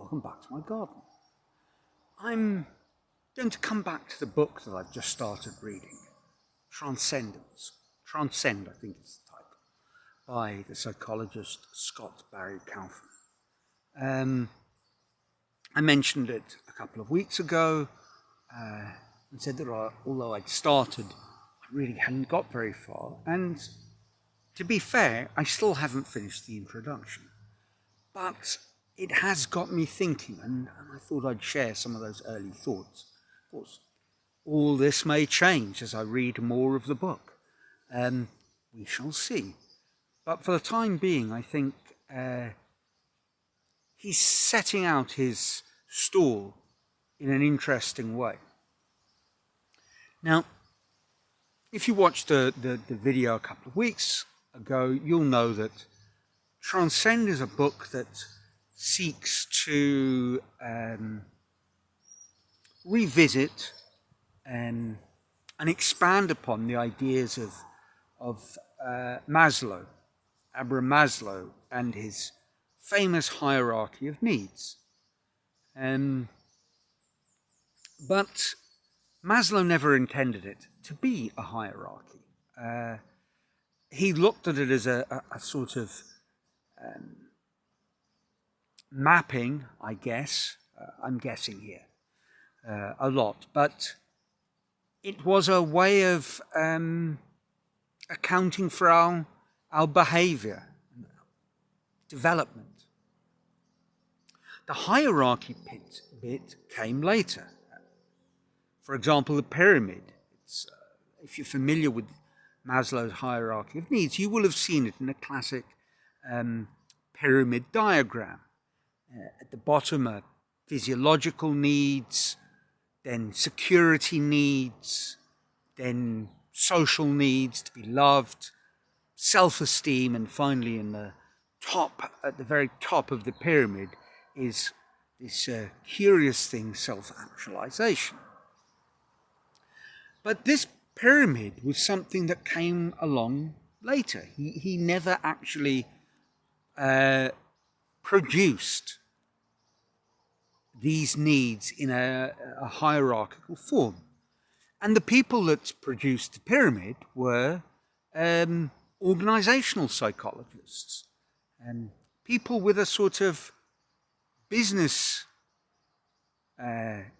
welcome back to my garden. I'm going to come back to the book that I've just started reading, Transcendence. Transcend, I think is the title, by the psychologist Scott Barry Kaufman. I mentioned it a couple of weeks ago and said that although I'd started, I really hadn't got very far. And to be fair, I still haven't finished the introduction. But it has got me thinking, and I thought I'd share some of those early thoughts. Of course, all this may change as I read more of the book. We shall see. But for the time being, I think he's setting out his stall in an interesting way. Now, if you watched the video a couple of weeks ago, you'll know that Transcend is a book that seeks to revisit and expand upon the ideas of Maslow, Abraham Maslow, and his famous hierarchy of needs. But Maslow never intended it to be a hierarchy. He looked at it as a sort of mapping, I guess. I'm guessing here a lot, but it was a way of accounting for our behavior, development. The hierarchy bit came later. For example, the pyramid. If you're familiar with Maslow's hierarchy of needs, you will have seen it in a classic pyramid diagram. At the bottom are physiological needs, then security needs, then social needs to be loved, self-esteem, and finally in the top, at the very top of the pyramid, is this curious thing, self-actualization. But this pyramid was something that came along later. He never actually produced these needs in a hierarchical form. And the people that produced the pyramid were organizational psychologists, people with a sort of business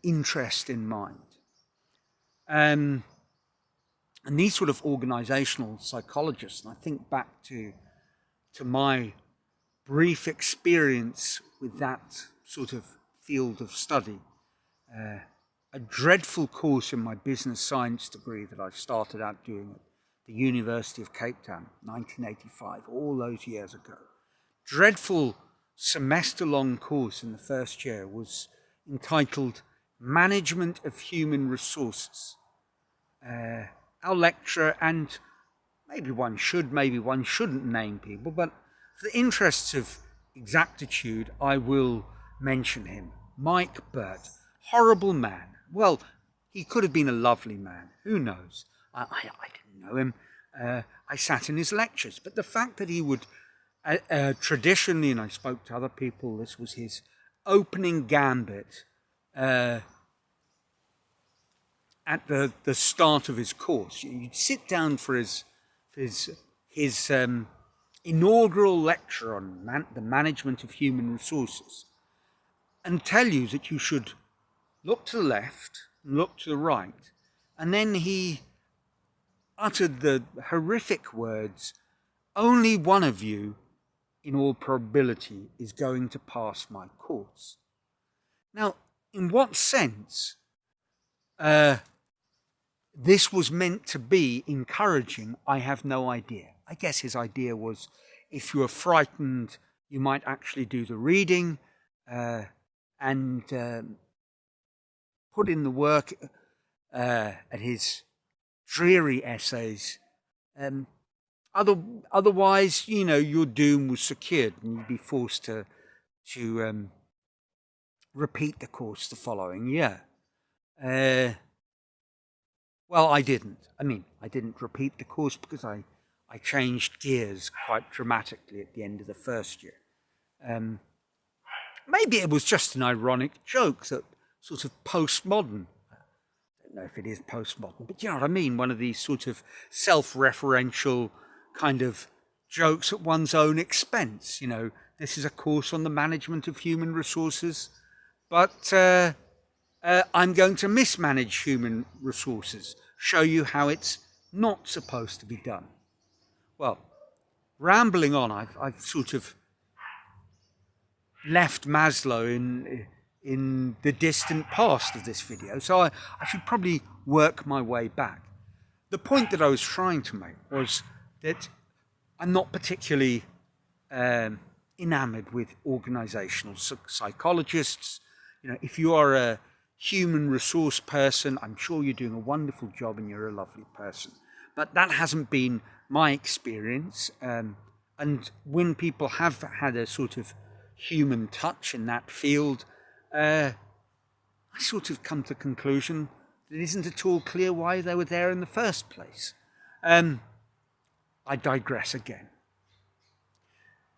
interest in mind. And these sort of organizational psychologists, and I think back to my brief experience with that sort of field of study, a dreadful course in my business science degree that I started out doing at the University of Cape Town, 1985, all those years ago. Dreadful semester-long course in the first year was entitled Management of Human Resources. Our lecturer, and maybe one should, maybe one shouldn't name people, but for the interests of exactitude, I will mention him. Mike Burt, horrible man. Well, he could have been a lovely man. Who knows? I didn't know him. I sat in his lectures. But the fact that he would traditionally, and I spoke to other people, this was his opening gambit at the start of his course. You'd sit down for his inaugural lecture on the management of human resources and tell you that you should look to the left and look to the right. And then he uttered the horrific words, "Only one of you, in all probability, is going to pass my course." Now, in what sense this was meant to be encouraging, I have no idea. I guess his idea was, if you are frightened, you might actually do the reading and put in the work at his dreary essays. Otherwise, your doom was secured and you'd be forced to repeat the course the following year. Well, I didn't. I didn't repeat the course because I changed gears quite dramatically at the end of the first year. maybe it was just an ironic joke that sort of postmodern, I don't know if it is postmodern, but you know what I mean, one of these sort of self-referential kind of jokes at one's own expense. You know, this is a course on the management of human resources, but I'm going to mismanage human resources, show you how it's not supposed to be done. Well, rambling on, I've sort of left Maslow in the distant past of this video, so I should probably work my way back. The point that I was trying to make was that I'm not particularly enamored with organizational psychologists. You know, if you are a human resource person, I'm sure you're doing a wonderful job and you're a lovely person. But that hasn't been my experience. And when people have had a sort of human touch in that field, I sort of come to the conclusion that it isn't at all clear why they were there in the first place. I digress again.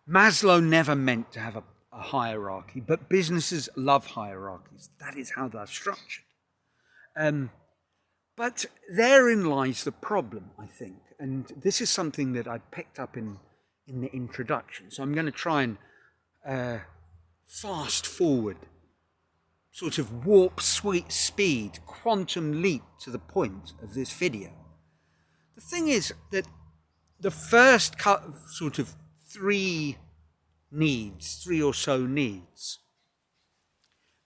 Maslow never meant to have a hierarchy, but businesses love hierarchies. That is how they're structured. But therein lies the problem, I think. And this is something that I picked up in the introduction. So I'm going to try and fast forward, sort of warp speed, quantum leap to the point of this video. The thing is that the first sort of three or so needs,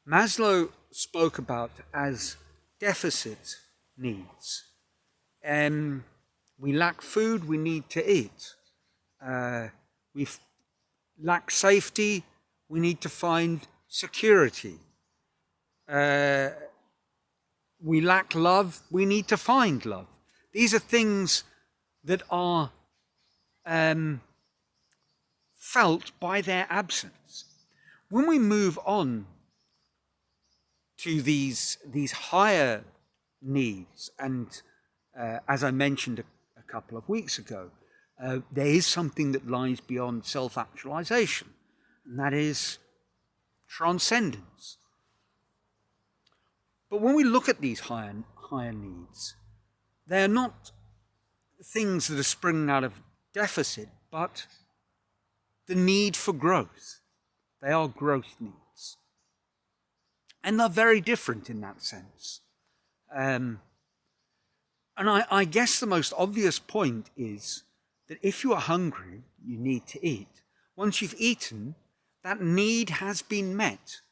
Maslow spoke about as deficit needs. We lack food, we need to eat. We lack safety, we need to find security. We lack love, we need to find love. These are things that are felt by their absence. When we move on to these higher needs, and as I mentioned a couple of weeks ago, there is something that lies beyond self-actualization, and that is transcendence. But when we look at these higher needs, they are not things that are springing out of deficit, but the need for growth. They are growth needs. And they're very different in that sense. And I guess the most obvious point is that if you are hungry, you need to eat. Once you've eaten, that need has been met,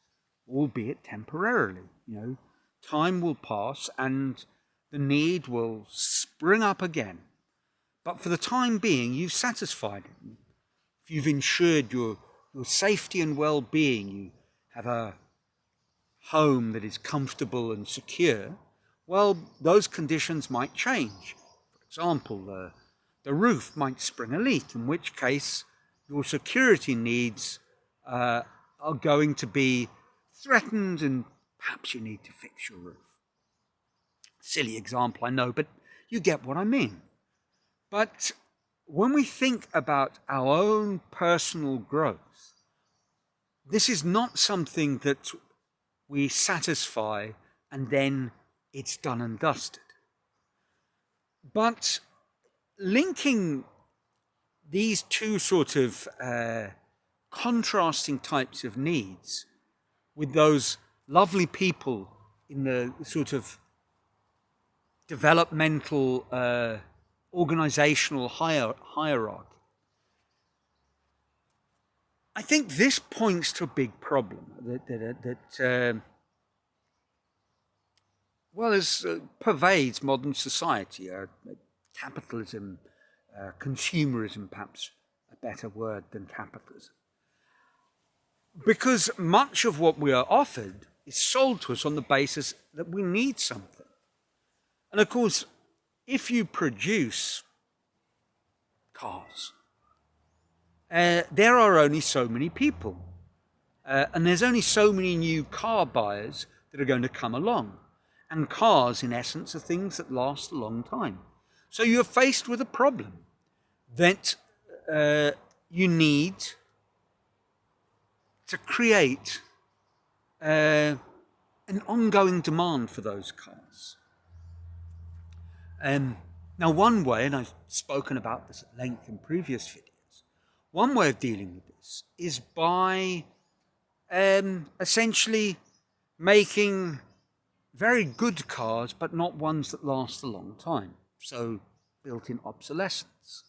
albeit temporarily. You know, time will pass and the need will spring up again. But for the time being, you've satisfied it. If you've ensured your safety and well-being, you have a home that is comfortable and secure, well, those conditions might change. For example, the roof might spring a leak, in which case your security needs are going to be threatened and perhaps you need to fix your roof. Silly example, I know, but you get what I mean. But when we think about our own personal growth, this is not something that we satisfy and then it's done and dusted. But linking these two sort of contrasting types of needs with those lovely people in the sort of developmental organizational hierarchy, I think this points to a big problem that pervades modern society. Capitalism, consumerism, perhaps a better word than capitalism. Because much of what we are offered is sold to us on the basis that we need something. And of course, if you produce cars, there are only so many people. And there's only so many new car buyers that are going to come along. And cars, in essence, are things that last a long time. So you're faced with a problem that you need to create an ongoing demand for those cars. Now, one way, and I've spoken about this at length in previous videos, one way of dealing with this is by essentially making very good cars, but not ones that last a long time. So, built-in obsolescence.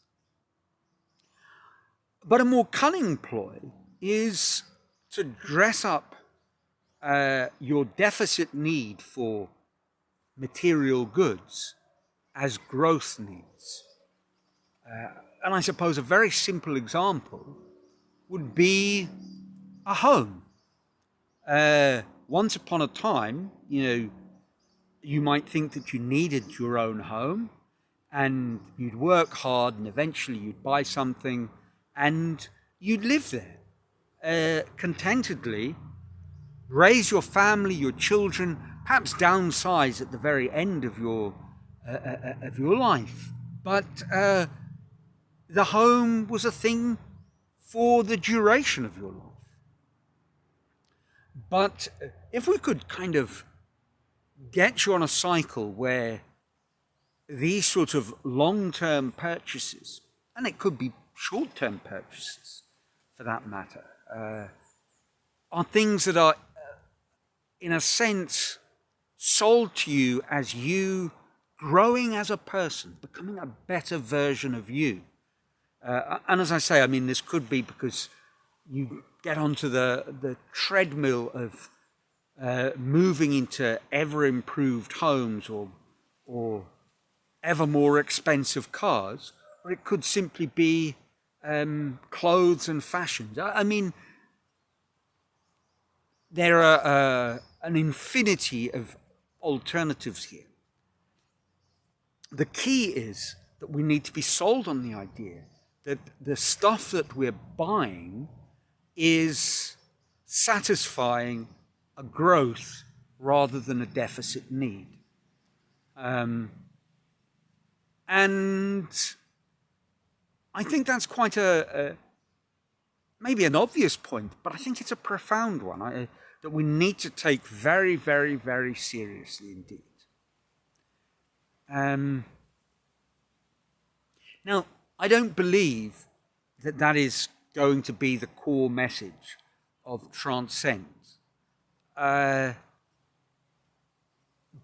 But a more cunning ploy is to dress up your deficit need for material goods as growth needs. And I suppose a very simple example would be a home. Once upon a time, you might think that you needed your own home, and you'd work hard, and eventually you'd buy something, and you'd live there contentedly, raise your family, your children, perhaps downsize at the very end of your life. But the home was a thing for the duration of your life. But if we could kind of get you on a cycle where these sort of long-term purchases, and it could be short-term purchases for that matter, are things that are, in a sense, sold to you as you growing as a person, becoming a better version of you. And as I say, I mean, this could be because you get onto the treadmill of moving into ever improved homes or ever more expensive cars, or it could simply be clothes and fashions. I mean, there are an infinity of alternatives here. The key is that we need to be sold on the idea that the stuff that we're buying is satisfying a growth rather than a deficit need. And I think that's quite maybe an obvious point, but I think it's a profound one that we need to take very, very, very seriously indeed. Now, I don't believe that is going to be the core message of Transcendence. But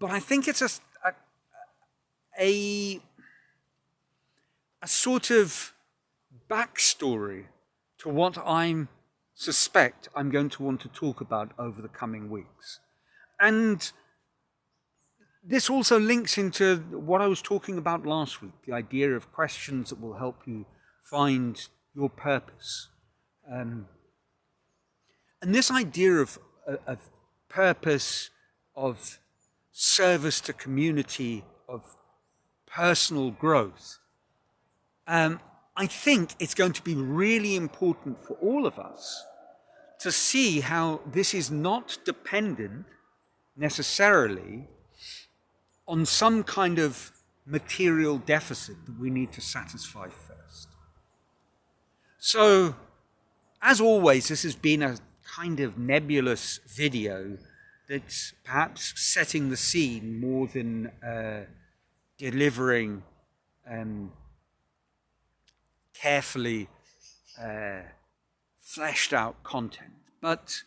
I think it's a sort of backstory to what I suspect I'm going to want to talk about over the coming weeks. And this also links into what I was talking about last week, the idea of questions that will help you find your purpose. And this idea of purpose, of service to community, of personal growth, I think it's going to be really important for all of us to see how this is not dependent necessarily on some kind of material deficit that we need to satisfy first. So, as always, this has been a kind of nebulous video that's perhaps setting the scene more than delivering carefully fleshed out content. But,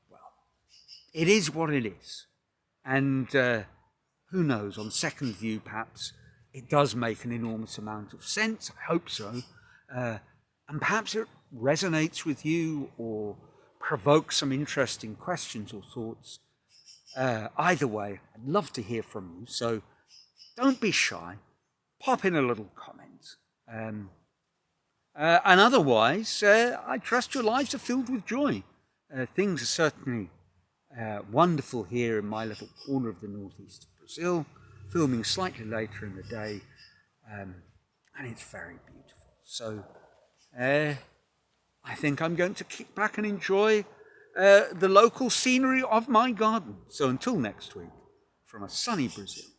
well, it is what it is. And who knows, on second view, perhaps it does make an enormous amount of sense. I hope so. And perhaps it resonates with you or provokes some interesting questions or thoughts. Either way, I'd love to hear from you. So don't be shy. Pop in a little comment. And otherwise, I trust your lives are filled with joy. Things are certainly wonderful here in my little corner of the northeast of Brazil, filming slightly later in the day, and it's very beautiful. So I think I'm going to kick back and enjoy the local scenery of my garden. So until next week, from a sunny Brazil.